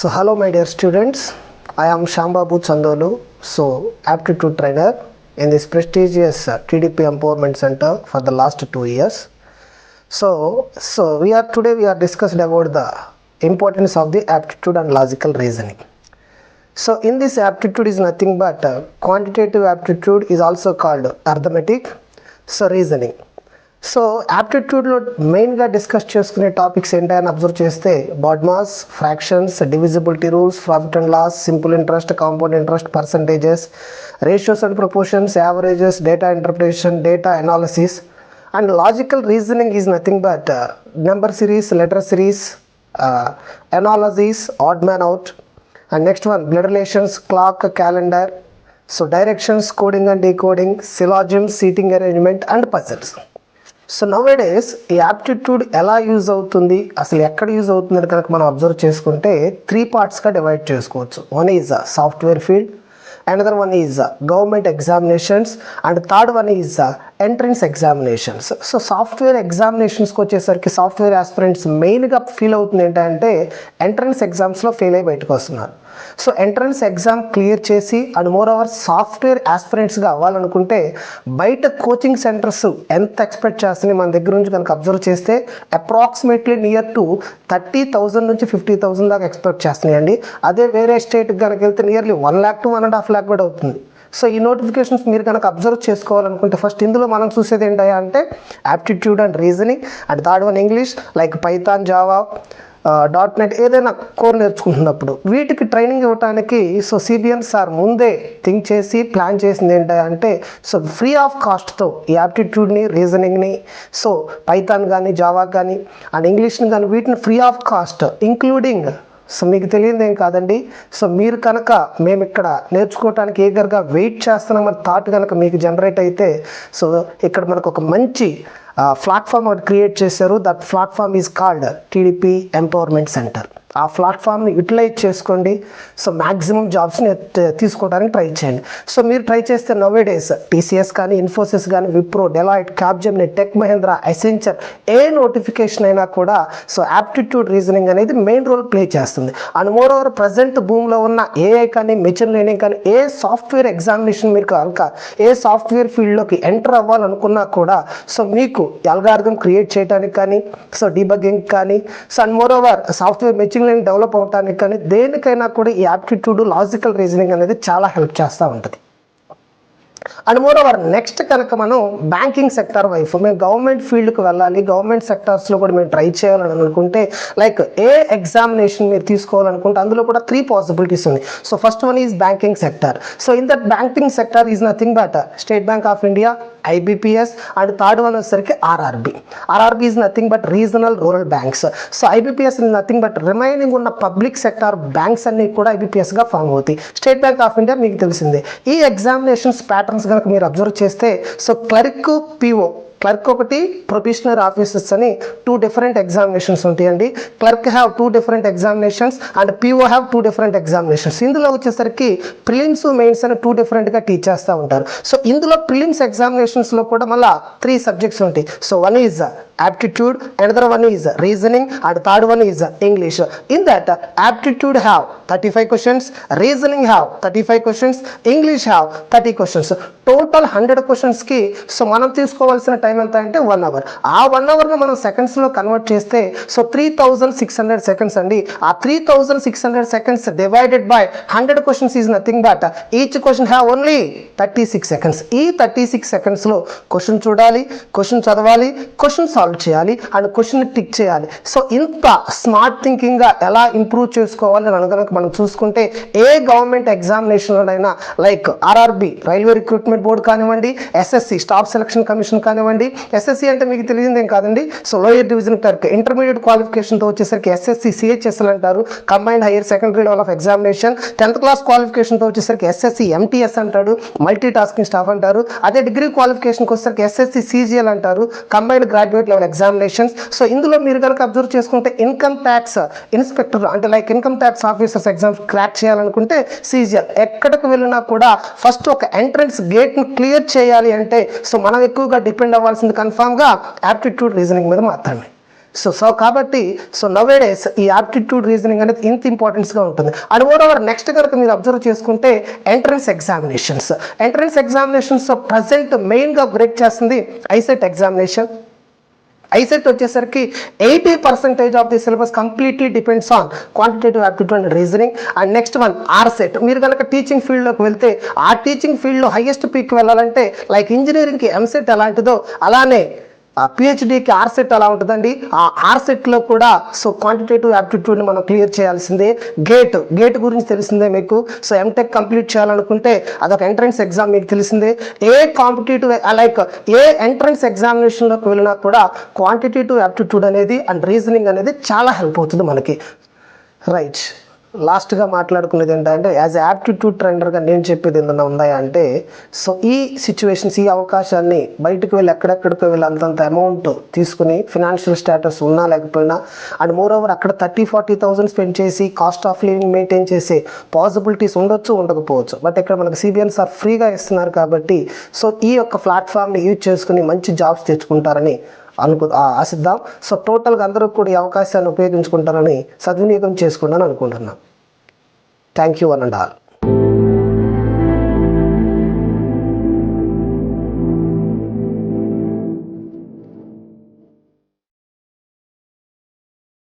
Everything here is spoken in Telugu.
So hello my dear students, I am Shambabu Chandolu, aptitude trainer in this prestigious TDP Empowerment Center for the last 2 years. Today we are discussing about the importance of the aptitude and logical reasoning. So in this aptitude is nothing but quantitative aptitude is also called arithmetic, reasoning. So యాప్టిట్యూడ్లో మెయిన్గా డిస్కస్ చేసుకునే టాపిక్స్ ఏంటని అబ్జర్వ్ చేస్తే BODMAS, fractions, divisibility rules, profit and loss, simple interest, compound interest, percentages, ratios and proportions, averages, data interpretation, data analysis. And logical reasoning is nothing but number series, letter series, analogies, odd man out. And next one blood relations, clock, calendar, directions, coding and decoding, syllogisms, seating arrangement and puzzles. So nowadays ఈ యాప్టిట్యూడ్ ఎలా యూజ్ అవుతుంది, అసలు ఎక్కడ యూజ్ అవుతుంది కనుక మనం అబ్జర్వ్ చేసుకుంటే 3 పార్ట్స్గా డివైడ్ చేసుకోవచ్చు. One is software field, another one is government examinations, and third one is entrance examinations. So software ఎగ్జామినేషన్స్కి వచ్చేసరికి సాఫ్ట్వేర్ ఆస్పిరెంట్స్ మెయిన్గా ఫీల్ అవుతుంది ఏంటంటే ఎంట్రన్స్ ఎగ్జామ్స్లో ఫెయిల్ అయ్యి బయటకు వస్తున్నారు. సో ఎంట్రన్స్ ఎగ్జామ్ క్లియర్ చేసి అండ్ మోర్ ఓవర్ సాఫ్ట్వేర్ ఆస్పిరెంట్స్గా అవ్వాలనుకుంటే బయట కోచింగ్ సెంటర్స్ ఎంత ఎక్స్పెక్ట్ చేస్తున్నాయి మన దగ్గర నుంచి కనుక అబ్జర్వ్ చేస్తే అప్రాక్సిమేట్లీ నియర్ టు 30,000 నుంచి 50,000 దాకా ఎక్స్పెక్ట్ చేస్తున్నాయండి. అదే వేరే స్టేట్కి కనుక వెళ్తే నియర్లీ 1 lakh to 1.5 lakh కూడా అవుతుంది. సో ఈ నోటిఫికేషన్స్ మీరు కనుక అబ్జర్వ్ చేసుకోవాలనుకుంటే ఫస్ట్ ఇందులో మనం చూసేది ఏంటంటే అంటే aptitude and reasoning, and third one English like Python, Java, .NET ఏదైనా కోర్ నేర్చుకుంటున్నప్పుడు వీటికి ట్రైనింగ్ ఇవ్వడానికి సిబిఎన్ సార్ ముందే థింక్ చేసి ప్లాన్ చేసింది ఏంటంటే ఫ్రీ ఆఫ్ కాస్ట్తో ఈ యాప్టిట్యూడ్ని, రీజనింగ్ని, పైథాన్ కానీ, జావా కానీ అండ్ ఇంగ్లీష్ని కానీ వీటిని ఫ్రీ ఆఫ్ కాస్ట్ ఇంక్లూడింగ్ మీకు తెలియదు ఏం కాదండి. మీరు కనుక మేము ఇక్కడ నేర్చుకోవడానికి ఏగర్గా వెయిట్ చేస్తున్నామని థాట్ కనుక మీకు జనరేట్ అయితే ఇక్కడ మనకు ఒక మంచి ప్లాట్ఫామ్ ఒకటి క్రియేట్ చేశారు. That platform is called TDP empowerment centre. ఆ ప్లాట్ఫామ్ని యూటిలైజ్ చేసుకోండి. మ్యాక్సిమం జాబ్స్ని తీసుకోవడానికి ట్రై చేయండి. మీరు ట్రై చేస్తే నోవేడేస్ టీసీఎస్ కానీ, ఇన్ఫోసిస్ కానీ, Wipro, Deloitte, Capgemini, Tech Mahindra, Accenture ఏ నోటిఫికేషన్ అయినా కూడా యాప్టిట్యూడ్ రీజనింగ్ అనేది మెయిన్ రోల్ ప్లే చేస్తుంది. అండ్ మోర్ ఓవర్ ప్రజెంట్ భూమిలో ఉన్న ఏఐ కానీ, మెషిన్ లెర్నింగ్ కానీ ఏ సాఫ్ట్వేర్ ఎగ్జామినేషన్ మీరు కనుక ఏ సాఫ్ట్వేర్ ఫీల్డ్లోకి ఎంటర్ అవ్వాలనుకున్నా కూడా మీకు అల్గారిథం క్రియేట్ చేయడానికి కానీ, డీబగ్గింగ్ కానీ, and more over software machine develop అవడానికి కానీ దేనికైనా కూడా ఈ యాప్టిట్యూడ్, లాజికల్ రీజనింగ్ అనేది చాలా హెల్ప్ చేస్తూ ఉంటుంది. అండ్ మోర్ ఓవర్ నెక్స్ట్ కనుక మనం బ్యాంకింగ్ సెక్టర్ వైపు మేము గవర్నమెంట్ ఫీల్డ్కి వెళ్ళాలి, గవర్నమెంట్ సెక్టార్స్లో కూడా మేము ట్రై చేయాలని అనుకుంటే లైక్ ఏ ఎగ్జామినేషన్ మీరు తీసుకోవాలనుకుంటే అందులో కూడా 3 పాసిబిలిటీస్ ఉన్నాయి. First one is banking sector. In that banking sector is nothing but State Bank of India, IBPS, and third one వచ్చేసరికి RRB is nothing but regional rural banks. IBPS is nothing but remaining ఉన్న పబ్లిక్ సెక్టార్ బ్యాంక్స్ అన్ని కూడా IBPSగా ఫామ్ అవుతాయి. స్టేట్ బ్యాంక్ ఆఫ్ ఇండియా మీకు తెలిసిందే. ఈ ఎగ్జామినేషన్స్ ప్యాటర్న్స్ కనుక మీరు అబ్జర్వ్ చేస్తే క్లర్క్, పిఓ, క్లర్క్ ఒకటి, ప్రొబేషనరీ ఆఫీసర్స్ అని 2 డిఫరెంట్ ఎగ్జామినేషన్స్ ఉంటాయండి. Clerk have 2 different examinations and PO have 2 different examinations. ఇందులో వచ్చేసరికి ప్రిలిమ్స్, మెయిన్స్ అని 2 డిఫరెంట్గా టీచ్ చేస్తూ ఉంటారు. ఇందులో ప్రిలిమ్స్ ఎగ్జామినేషన్స్లో కూడా మళ్ళీ 3 సబ్జెక్ట్స్ ఉంటాయి. One is aptitude, another one is reasoning, and third one is English. In that aptitude have 35 questions, reasoning have 35 questions, English have 30 questions. Total 100 క్వశ్చన్స్కి మనం తీసుకోవాల్సిన టైం ఎంత అంటే 1 hour. ఆ 1 hourను మనం సెకండ్స్లో కన్వర్ట్ చేస్తే 3600 సెకండ్స్ అండి. ఆ 3600 seconds divided by 100 questions is nothing but each question have only 36 seconds. ఈ 36 సెకండ్స్లో క్వశ్చన్ చూడాలి, క్వశ్చన్ చదవాలి, క్వశ్చన్ సాల్వ్ చేయాలి అండ్ క్వశ్చన్ టిక్ చేయాలి. ఇంత స్మార్ట్ థింకింగ్గా ఎలా ఇంప్రూవ్ చేసుకోవాలి అని కనుక మనం చూసుకుంటే ఏ గవర్నమెంట్ ఎగ్జామినేషన్లోనైనా like RRB railway recruitment board కానివ్వండి, ఎస్ఎస్సి స్టాఫ్ సెలక్షన్ కమిషన్ కానివ్వండి. ఎస్ఎస్సి అంటే మీకు తెలియదు ఏం కాదండి. లోయర్ డివిజన్ క్లర్క్, ఇంటర్మీడియట్ క్వాలిఫికేషన్తో వచ్చేసరికి ఎస్ఎస్సి సిహెచ్ఎస్ఎల్ అంటారు, combined higher secondary level of examination. 10th class క్వాలిఫికేషన్తో వచ్చేసరికి ఎస్ఎస్సి ఎంటీఎస్ అంటారు, మల్టీ టాస్కింగ్ స్టాఫ్ అంటారు. అదే డిగ్రీ క్వాలిఫికేషన్కి వచ్చేసరికి ఎస్ఎస్సి సిజిఎల్ అంటారు, కంబైన్డ్ గ్రాడ్యుయేట్ లెవెల్ ఎగ్జామినేషన్స్. ఇందులో మీరు కనుక అబ్జర్వ్ చేసుకుంటే ఇన్కమ్ ట్యాక్స్ ఇన్స్పెక్టర్ అంటే like income tax officers exams crack చేయాలనుకుంటే సిజిఎల్. ఎక్కడికి వెళ్ళినా కూడా ఫస్ట్ ఒక ఎంట్రన్స్ గేట్ని క్లియర్ చేయాలి అంటే మనం ఎక్కువగా డిపెండ్ అవ్వాల్సింది కన్ఫామ్గా యాప్టిట్యూడ్ రీజనింగ్ మీద మాత్రమే. సో కాబట్టి నవేడేస్ ఈ యాప్టిట్యూడ్ రీజనింగ్ అనేది ఇంత ఇంపార్టెన్స్గా ఉంటుంది. అండ్ మోర్ ఓవర్ నెక్స్ట్ కనుక మీరు అబ్జర్వ్ చేసుకుంటే ఎంట్రన్స్ ఎగ్జామినేషన్స్ ప్రజెంట్ మెయిన్గా బ్రేక్ చేస్తుంది ఐసెట్ ఎగ్జామినేషన్. ఐసెట్ వచ్చేసరికి 80% of the syllabus completely depends on quantitative aptitude and reasoning. And next one ఆర్సెట్. మీరు కనుక టీచింగ్ ఫీల్డ్లోకి వెళ్తే ఆ టీచింగ్ ఫీల్డ్లో హైయెస్ట్ పీక్ వెళ్ళాలంటే లైక్ ఇంజనీరింగ్కి ఎంసెట్ ఎలాంటిదో అలానే పిహెచ్డికి ఆర్సెట్ అలా ఉంటుందండి. ఆ ఆర్సెట్లో కూడా క్వాంటిటేటివ్ యాప్టిట్యూడ్ని మనం క్లియర్ చేయాల్సిందే. గేట్ గురించి తెలిసిందే మీకు. ఎంటెక్ కంప్లీట్ చేయాలనుకుంటే అదొక ఎంట్రన్స్ ఎగ్జామ్ మీకు తెలిసిందే. ఏ కాంపిటేటివ్ లైక్ ఏ ఎంట్రన్స్ ఎగ్జామినేషన్లోకి వెళ్ళినా కూడా క్వాంటిటేటివ్ యాప్టిట్యూడ్ అనేది అండ్ రీజనింగ్ అనేది చాలా హెల్ప్ అవుతుంది మనకి. రైట్, లాస్ట్గా మాట్లాడుకునేది ఏంటంటే యాజ్ యాప్టిట్యూడ్ ట్రైనర్గా నేను చెప్పేది ఏదన్నా ఉన్నాయా అంటే ఈ సిచ్యువేషన్స్, ఈ అవకాశాన్ని బయటకు వెళ్ళి ఎక్కడెక్కడికో వెళ్ళి అంతంత అమౌంట్ తీసుకుని ఫినాన్షియల్ స్టేటస్ ఉన్నా లేకపోయినా అండ్ మోర్ ఓవర్ అక్కడ 30,000-40,000 స్పెండ్ చేసి కాస్ట్ ఆఫ్ లివింగ్ మెయింటైన్ చేసే పాసిబిలిటీస్ ఉండొచ్చు, ఉండకపోవచ్చు. బట్ ఇక్కడ మనకు CBNSR ఫ్రీగా ఇస్తున్నారు కాబట్టి ఈ యొక్క ప్లాట్ఫామ్ని యూజ్ చేసుకుని మంచి జాబ్స్ తెచ్చుకుంటారని ఆశిద్దాం. టోటల్గా అందరూ కూడా ఈ అవకాశాన్ని ఉపయోగించుకుంటారని సద్వినియోగం చేసుకుంటారని అనుకుంటున్నాను. Thank you one and all.